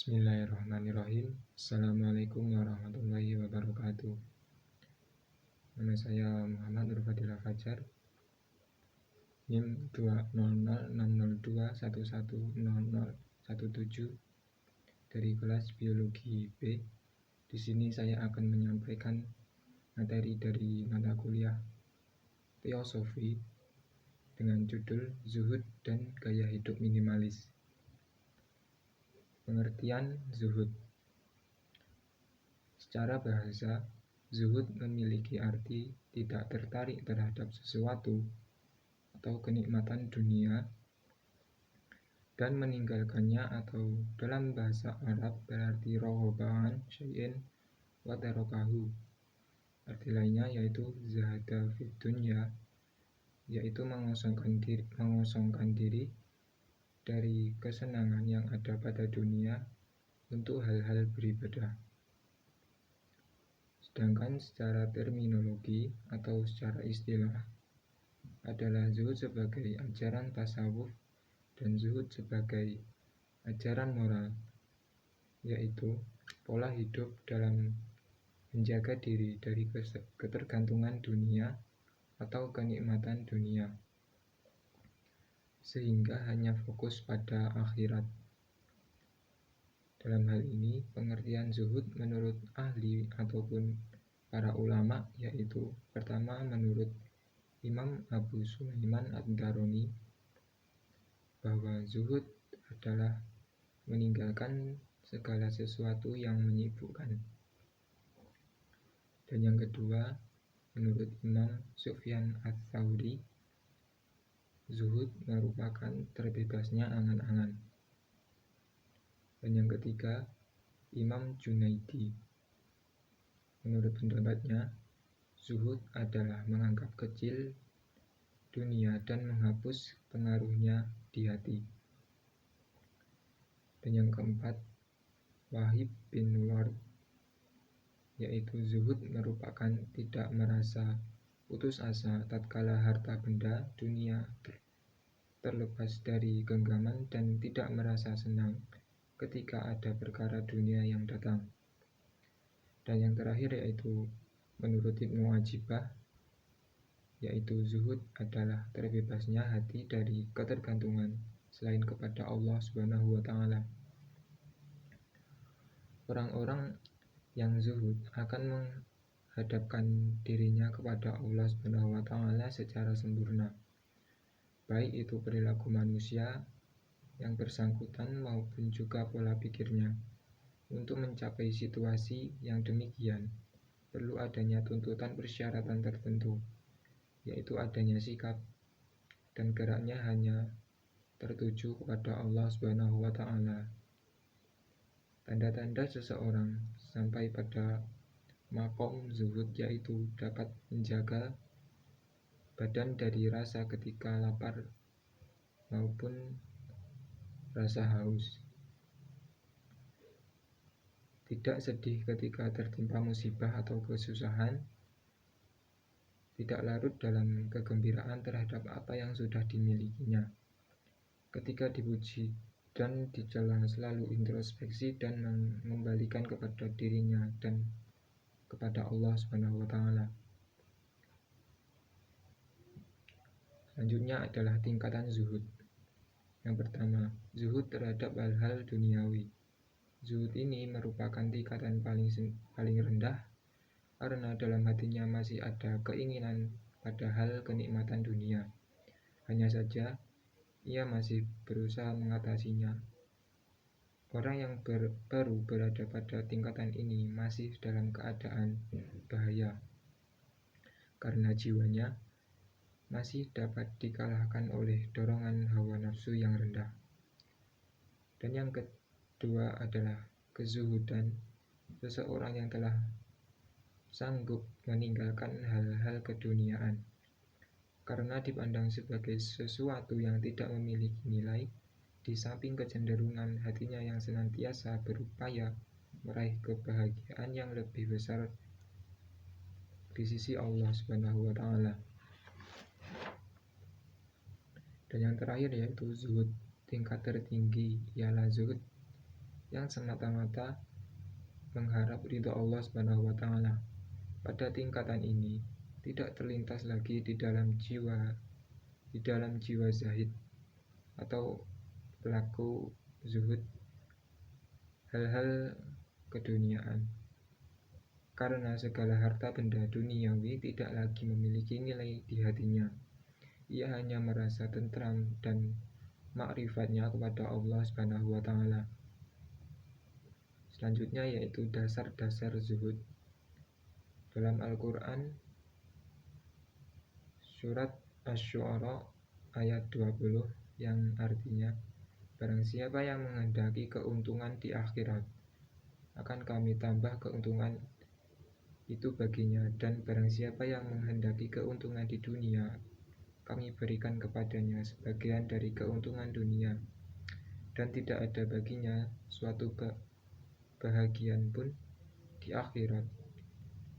Bismillahirrahmanirrahim. Assalamualaikum warahmatullahi wabarakatuh. Nama saya Muhammad Nur Fadilah Fajar, NIM 2006021100017 dari kelas Biologi B. Di sini saya akan menyampaikan materi dari mata kuliah Teosofi dengan judul Zuhud dan Gaya Hidup Minimalis. Pengertian zuhud. Secara bahasa, zuhud memiliki arti tidak tertarik terhadap sesuatu atau kenikmatan dunia dan meninggalkannya, atau dalam bahasa Arab berarti rohobahan syai'in wa tarokahu. Arti lainnya yaitu zahada fid dunya, yaitu mengosongkan diri dari kesenangan yang ada pada dunia untuk hal-hal beribadah. Sedangkan secara terminologi atau secara istilah adalah zuhud sebagai ajaran tasawuf dan zuhud sebagai ajaran moral, yaitu pola hidup dalam menjaga diri dari ketergantungan dunia atau kenikmatan dunia, sehingga hanya fokus pada akhirat. Dalam hal ini, pengertian zuhud menurut ahli ataupun para ulama yaitu: pertama, menurut Imam Abu Sulaiman Ad-Daroni, bahwa zuhud adalah meninggalkan segala sesuatu yang menyibukkan. Dan yang kedua, menurut Imam Sufyan Ats-Tsauri, zuhud merupakan terbebasnya angan-angan. Dan yang ketiga, Imam Junaidi, menurut pendapatnya, zuhud adalah menganggap kecil dunia dan menghapus pengaruhnya di hati. Dan yang keempat, Wahib bin Ward, yaitu zuhud merupakan tidak merasa putus asa tatkala harta benda dunia terlepas dari genggaman dan tidak merasa senang ketika ada perkara dunia yang datang. Dan yang terakhir yaitu menurut Ibnu Ajibah, yaitu zuhud adalah terbebasnya hati dari ketergantungan selain kepada Allah Subhanahu wa Ta'ala. Orang-orang yang zuhud akan menghadapkan dirinya kepada Allah Subhanahu wa Ta'ala secara sempurna, baik itu perilaku manusia yang bersangkutan maupun juga pola pikirnya. Untuk mencapai situasi yang demikian, perlu adanya tuntutan persyaratan tertentu, yaitu adanya sikap dan geraknya hanya tertuju kepada Allah Subhanahu wa Ta'ala. Tanda-tanda seseorang sampai pada makom zuhud yaitu dapat menjaga badan dari rasa ketika lapar maupun rasa haus, tidak sedih ketika tertimpa musibah atau kesusahan, tidak larut dalam kegembiraan terhadap apa yang sudah dimilikinya. Ketika dipuji dan dicela selalu introspeksi dan mengembalikan kepada dirinya dan kepada Allah Subhanahu wa Ta'ala. Selanjutnya adalah tingkatan zuhud. Yang pertama, zuhud terhadap hal-hal duniawi. Zuhud ini merupakan tingkatan paling rendah karena dalam hatinya masih ada keinginan pada hal kenikmatan dunia. Hanya saja ia masih berusaha mengatasinya. Orang yang baru berada pada tingkatan ini masih dalam keadaan bahaya karena jiwanya masih dapat dikalahkan oleh dorongan hawa nafsu yang rendah. Dan yang kedua adalah kezuhudan seseorang yang telah sanggup meninggalkan hal-hal keduniaan karena dipandang sebagai sesuatu yang tidak memiliki nilai, di samping kecenderungan hatinya yang senantiasa berupaya meraih kebahagiaan yang lebih besar di sisi Allah Subhanahu wa Ta'ala. Dan yang terakhir yaitu zuhud tingkat tertinggi, ialah zuhud yang semata-mata mengharap ridho Allah Subhanahu wa taala. Pada tingkatan ini tidak terlintas lagi di dalam jiwa zahid atau pelaku zuhud hal-hal keduniaan. Karena segala harta benda duniawi tidak lagi memiliki nilai di hatinya. Ia hanya merasa tentram dan makrifatnya kepada Allah Subhanahu wa taala. Selanjutnya yaitu dasar-dasar zuhud. Dalam Al-Qur'an surat Asy-Syu'ara ayat 20 yang artinya, barang siapa yang menghendaki keuntungan di akhirat, akan kami tambah keuntungan itu baginya, dan barang siapa yang menghendaki keuntungan di dunia, kami berikan kepadanya sebagian dari keuntungan dunia, dan tidak ada baginya suatu kebahagiaan pun di akhirat.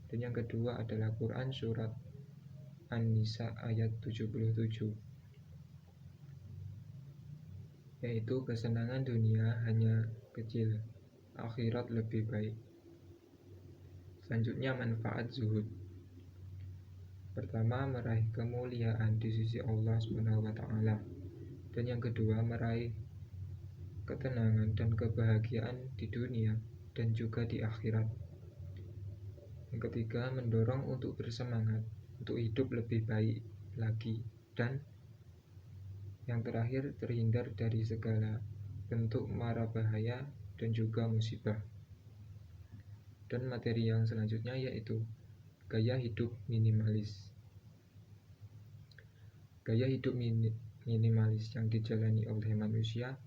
Dan yang kedua adalah Quran surat An-Nisa ayat 77, yaitu kesenangan dunia hanya kecil, akhirat lebih baik. Selanjutnya manfaat zuhud. Pertama, meraih kemuliaan di sisi Allah Subhanahu wa taala. Dan yang kedua, meraih ketenangan dan kebahagiaan di dunia dan juga di akhirat. Yang ketiga, mendorong untuk bersemangat untuk hidup lebih baik lagi. Dan yang terakhir, terhindar dari segala bentuk mara bahaya dan juga musibah. Dan materi yang selanjutnya yaitu gaya hidup minimalis. Gaya hidup minimalis yang dijalani oleh manusia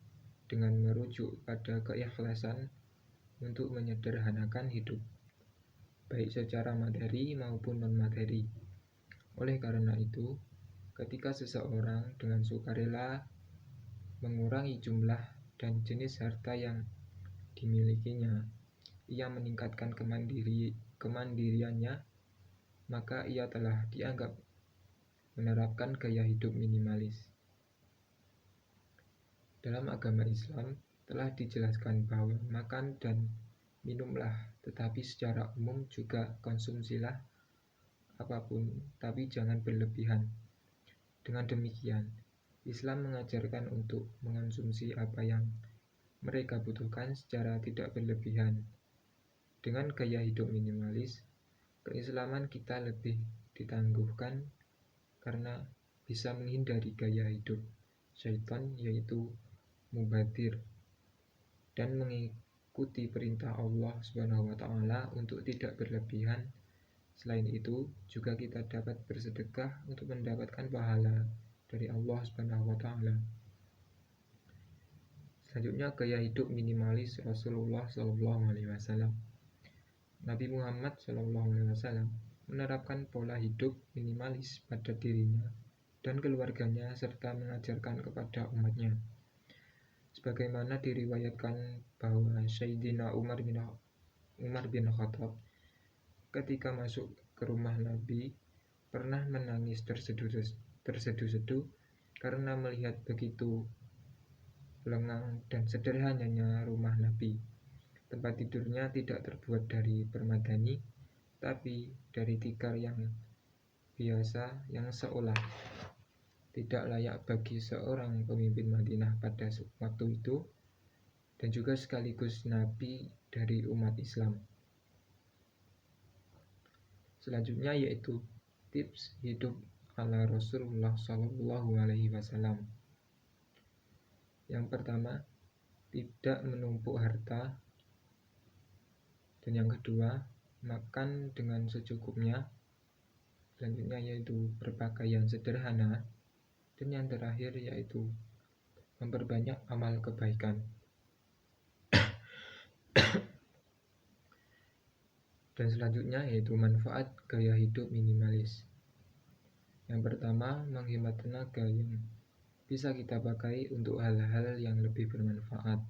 dengan merujuk pada keikhlasan untuk menyederhanakan hidup, baik secara materi maupun non-materi. Oleh karena itu, ketika seseorang dengan sukarela mengurangi jumlah dan jenis harta yang dimilikinya, ia meningkatkan kemandiriannya, maka ia telah dianggap menerapkan gaya hidup minimalis. Dalam agama Islam telah dijelaskan bahwa makan dan minumlah, tetapi secara umum juga konsumsilah apapun, tapi jangan berlebihan. Dengan demikian, Islam mengajarkan untuk mengonsumsi apa yang mereka butuhkan secara tidak berlebihan. Dengan gaya hidup minimalis, keislaman kita lebih ditangguhkan karena bisa menghindari gaya hidup syaitan, yaitu mubadir, dan mengikuti perintah Allah Subhanahu wa taala untuk tidak berlebihan. Selain itu, juga kita dapat bersedekah untuk mendapatkan pahala dari Allah Subhanahu wa taala. Selanjutnya, gaya hidup minimalis Rasulullah SAW. Nabi Muhammad SAW menerapkan pola hidup minimalis pada dirinya dan keluarganya serta mengajarkan kepada umatnya. Sebagaimana diriwayatkan bahwa Sayyidina Umar bin Khattab ketika masuk ke rumah Nabi pernah menangis terseduh-seduh karena melihat begitu lengang dan sederhananya rumah Nabi. Tempat tidurnya tidak terbuat dari permadani, tapi dari tikar yang biasa yang seolah tidak layak bagi seorang pemimpin Madinah pada waktu itu, dan juga sekaligus Nabi dari umat Islam. Selanjutnya yaitu tips hidup ala Rasulullah SAW. Yang pertama, tidak menumpuk harta. Dan yang kedua, makan dengan secukupnya. Selanjutnya yaitu berpakaian sederhana. Dan yang terakhir yaitu memperbanyak amal kebaikan. Dan selanjutnya yaitu manfaat gaya hidup minimalis. Yang pertama, menghemat tenaga yang bisa kita pakai untuk hal-hal yang lebih bermanfaat.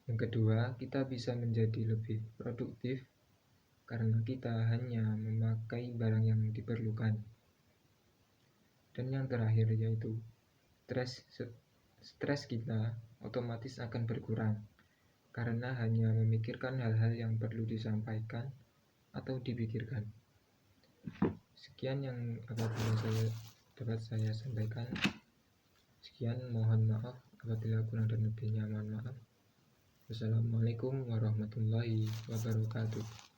Yang kedua, kita bisa menjadi lebih produktif karena kita hanya memakai barang yang diperlukan. Dan yang terakhir yaitu stres kita otomatis akan berkurang karena hanya memikirkan hal-hal yang perlu disampaikan atau dipikirkan. Sekian yang dapat saya sampaikan. Sekian, mohon maaf apabila kurang dan lebihnya, mohon maaf. Wassalamualaikum warahmatullahi wabarakatuh.